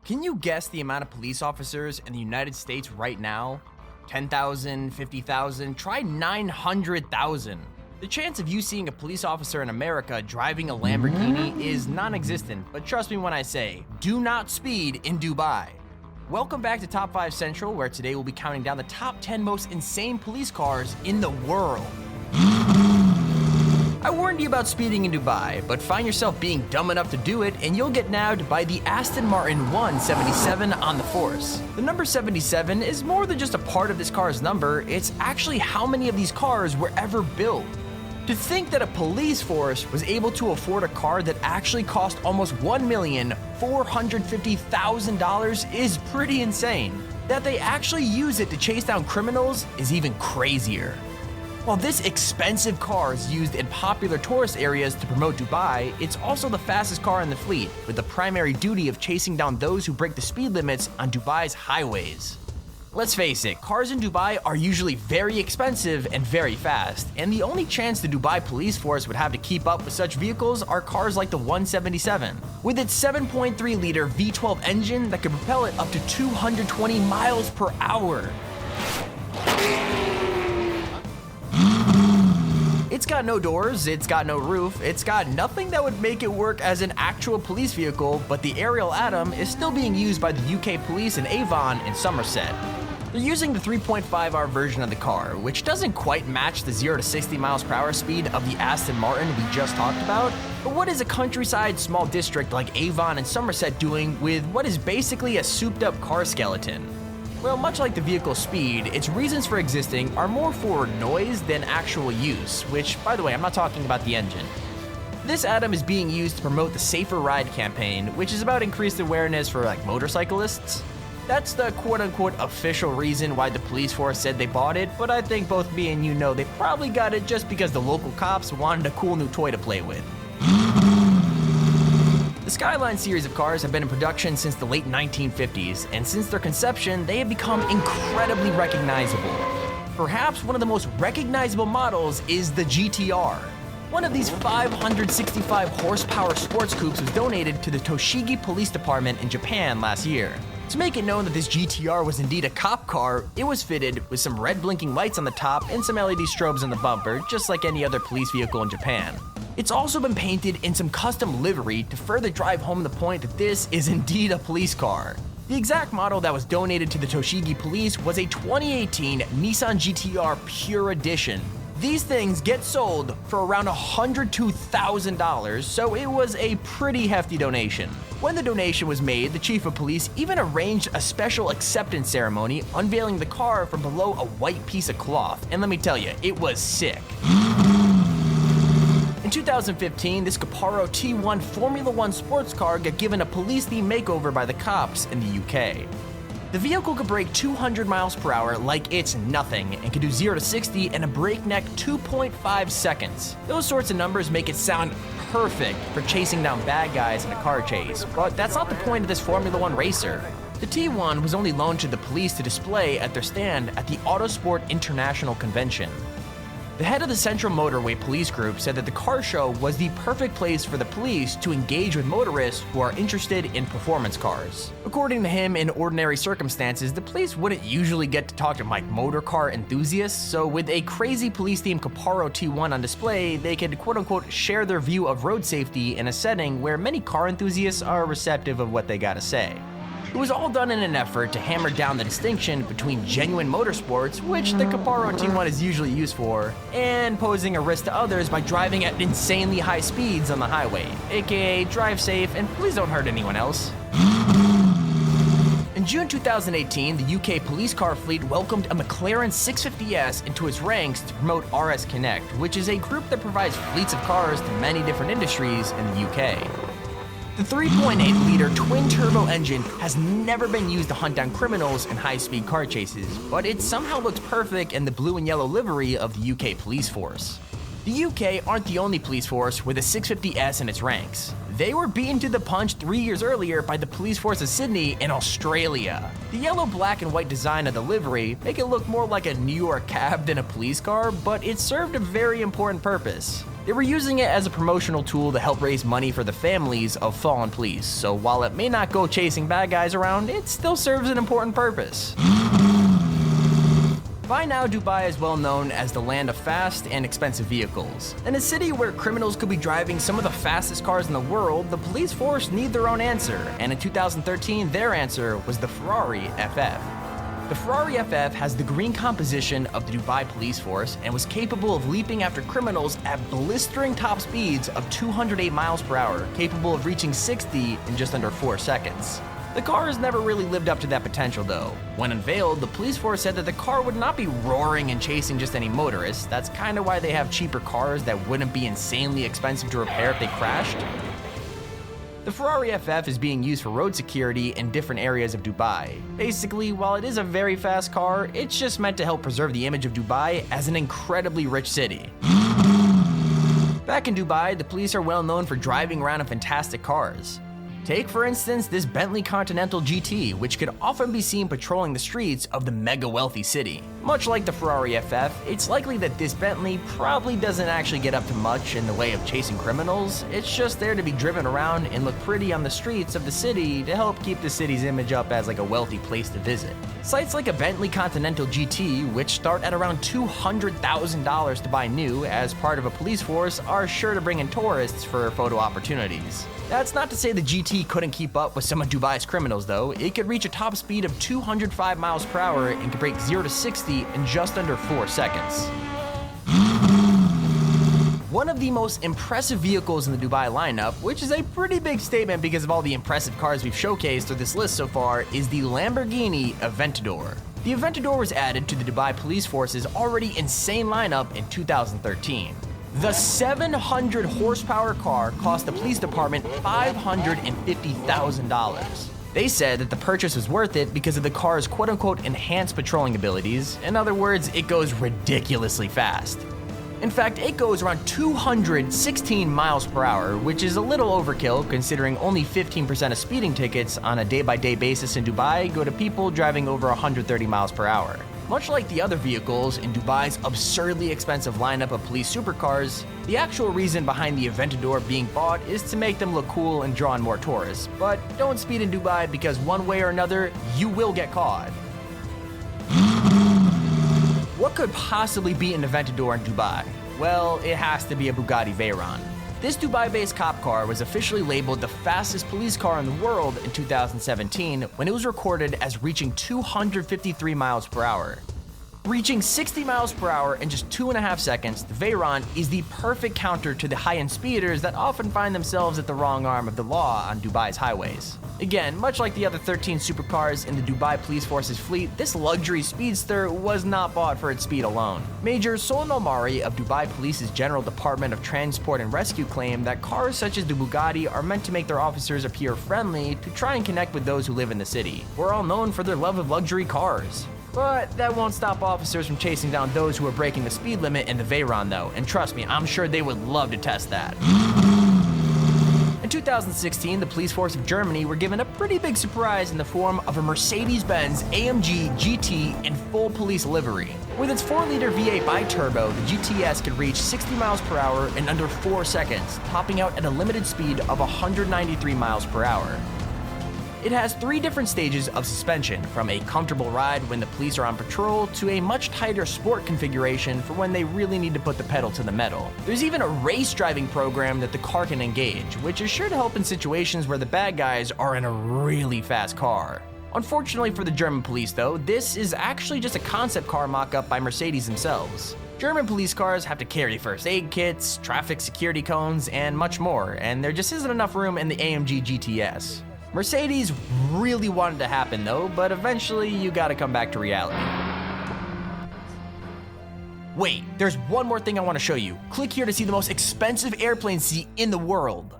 Can you guess the amount of police officers in the United States right now? 10,000, 50,000, try 900,000. The chance of you seeing a police officer in America driving a Lamborghini is non-existent, but trust me when I say, do not speed in Dubai. Welcome back to Top 5 Central, where today we'll be counting down the top 10 most insane police cars in the world. I warned you about speeding in Dubai, but find yourself being dumb enough to do it and you'll get nabbed by the Aston Martin 177 on the force. The number 77 is more than just a part of this car's number, it's actually how many of these cars were ever built. To think that a police force was able to afford a car that actually cost almost $1,450,000 is pretty insane. That they actually use it to chase down criminals is even crazier. While this expensive car is used in popular tourist areas to promote Dubai, it's also the fastest car in the fleet, with the primary duty of chasing down those who break the speed limits on Dubai's highways. Let's face it, cars in Dubai are usually very expensive and very fast, and the only chance the Dubai police force would have to keep up with such vehicles are cars like the 177. With its 7.3-liter V12 engine that could propel it up to 220 miles per hour. It's got no doors, it's got no roof, it's got nothing that would make it work as an actual police vehicle, but the Ariel Atom is still being used by the UK police in Avon and Somerset. They're using the 3.5R version of the car, which doesn't quite match the 0 to 60 miles per hour speed of the Aston Martin we just talked about, but what is a countryside small district like Avon and Somerset doing with what is basically a souped up car skeleton? Well, much like the vehicle's speed, its reasons for existing are more for noise than actual use, which, by the way, I'm not talking about the engine. This Atom is being used to promote the Safer Ride campaign, which is about increased awareness for motorcyclists. That's the quote-unquote official reason why the police force said they bought it, but I think both me and you know they probably got it just because the local cops wanted a cool new toy to play with. The Skyline series of cars have been in production since the late 1950s, and since their conception, they have become incredibly recognizable. Perhaps one of the most recognizable models is the GTR. One of these 565 horsepower sports coupes was donated to the Tochigi Police Department in Japan last year. To make it known that this GTR was indeed a cop car, it was fitted with some red blinking lights on the top and some LED strobes on the bumper, just like any other police vehicle in Japan. It's also been painted in some custom livery to further drive home the point that this is indeed a police car. The exact model that was donated to the Tochigi Police was a 2018 Nissan GTR Pure Edition. These things get sold for around $102,000, so it was a pretty hefty donation. When the donation was made, the chief of police even arranged a special acceptance ceremony, unveiling the car from below a white piece of cloth, and let me tell you, it was sick. In 2015, this Caparo T1 Formula 1 sports car got given a police-themed makeover by the cops in the UK. The vehicle could break 200 miles per hour like it's nothing and could do 0 to 60 in a breakneck 2.5 seconds. Those sorts of numbers make it sound perfect for chasing down bad guys in a car chase, but that's not the point of this Formula 1 racer. The T1 was only loaned to the police to display at their stand at the Autosport International Convention. The head of the Central Motorway Police Group said that the car show was the perfect place for the police to engage with motorists who are interested in performance cars. According to him, in ordinary circumstances, the police wouldn't usually get to talk to motor car enthusiasts, so with a crazy police-themed Caparo T1 on display, they could quote-unquote share their view of road safety in a setting where many car enthusiasts are receptive of what they gotta say. It was all done in an effort to hammer down the distinction between genuine motorsports, which the Caparo T1 is usually used for, and posing a risk to others by driving at insanely high speeds on the highway, aka drive safe and please don't hurt anyone else. In June 2018, the UK police car fleet welcomed a McLaren 650S into its ranks to promote RS Connect, which is a group that provides fleets of cars to many different industries in the UK. The 3.8-liter twin-turbo engine has never been used to hunt down criminals in high-speed car chases, but it somehow looks perfect in the blue and yellow livery of the UK police force. The UK aren't the only police force with a 650S in its ranks. They were beaten to the punch 3 years earlier by the police force of Sydney in Australia. The yellow, black, and white design of the livery make it look more like a New York cab than a police car, but it served a very important purpose. They were using it as a promotional tool to help raise money for the families of fallen police, so while it may not go chasing bad guys around, it still serves an important purpose. By now, Dubai is well known as the land of fast and expensive vehicles. In a city where criminals could be driving some of the fastest cars in the world, the police force need their own answer, and in 2013, their answer was the Ferrari FF. The Ferrari FF has the green composition of the Dubai police force and was capable of leaping after criminals at blistering top speeds of 208 miles per hour, capable of reaching 60 in just under 4 seconds. The car has never really lived up to that potential though. When unveiled, the police force said that the car would not be roaring and chasing just any motorist. That's kind of why they have cheaper cars that wouldn't be insanely expensive to repair if they crashed. The Ferrari FF is being used for road security in different areas of Dubai. Basically, while it is a very fast car, it's just meant to help preserve the image of Dubai as an incredibly rich city. Back in Dubai, the police are well known for driving around in fantastic cars. Take, for instance, this Bentley Continental GT, which could often be seen patrolling the streets of the mega wealthy city. Much like the Ferrari FF, it's likely that this Bentley probably doesn't actually get up to much in the way of chasing criminals. It's just there to be driven around and look pretty on the streets of the city to help keep the city's image up as like a wealthy place to visit. Sites like a Bentley Continental GT, which start at around $200,000 to buy new as part of a police force, are sure to bring in tourists for photo opportunities. That's not to say the GT couldn't keep up with some of Dubai's criminals though. It could reach a top speed of 205 miles per hour and could break 0 to 60 in just under 4 seconds. One of the most impressive vehicles in the Dubai lineup, which is a pretty big statement because of all the impressive cars we've showcased through this list so far, is the Lamborghini Aventador. The Aventador was added to the Dubai police force's already insane lineup in 2013. The 700 horsepower car cost the police department $550,000. They said that the purchase was worth it because of the car's quote-unquote enhanced patrolling abilities. In other words, it goes ridiculously fast. In fact, it goes around 216 miles per hour, which is a little overkill considering only 15% of speeding tickets on a day-by-day basis in Dubai go to people driving over 130 miles per hour. Much like the other vehicles in Dubai's absurdly expensive lineup of police supercars, the actual reason behind the Aventador being bought is to make them look cool and draw in more tourists. But don't speed in Dubai because one way or another, you will get caught. What could possibly be an Aventador in Dubai? Well, it has to be a Bugatti Veyron. This Dubai-based cop car was officially labeled the fastest police car in the world in 2017 when it was recorded as reaching 253 miles per hour. Reaching 60 miles per hour in just 2.5 seconds, the Veyron is the perfect counter to the high-end speeders that often find themselves at the wrong arm of the law on Dubai's highways. Again, much like the other 13 supercars in the Dubai Police Force's fleet, this luxury speedster was not bought for its speed alone. Major Solon Omari of Dubai Police's General Department of Transport and Rescue claimed that cars such as the Bugatti are meant to make their officers appear friendly to try and connect with those who live in the city. We're all known for their love of luxury cars. But that won't stop officers from chasing down those who are breaking the speed limit in the Veyron though, and trust me, I'm sure they would love to test that. In 2016, the police force of Germany were given a pretty big surprise in the form of a Mercedes-Benz AMG GT in full police livery. With its 4-liter V8 bi-turbo, the GTS could reach 60 miles per hour in under 4 seconds, topping out at a limited speed of 193 miles per hour. It has 3 different stages of suspension, from a comfortable ride when the police are on patrol to a much tighter sport configuration for when they really need to put the pedal to the metal. There's even a race driving program that the car can engage, which is sure to help in situations where the bad guys are in a really fast car. Unfortunately for the German police though, this is actually just a concept car mock-up by Mercedes themselves. German police cars have to carry first aid kits, traffic security cones, and much more, and there just isn't enough room in the AMG GTS. Mercedes really wanted to happen though, but eventually you gotta come back to reality. Wait, there's one more thing I want to show you. Click here to see the most expensive airplane seat in the world.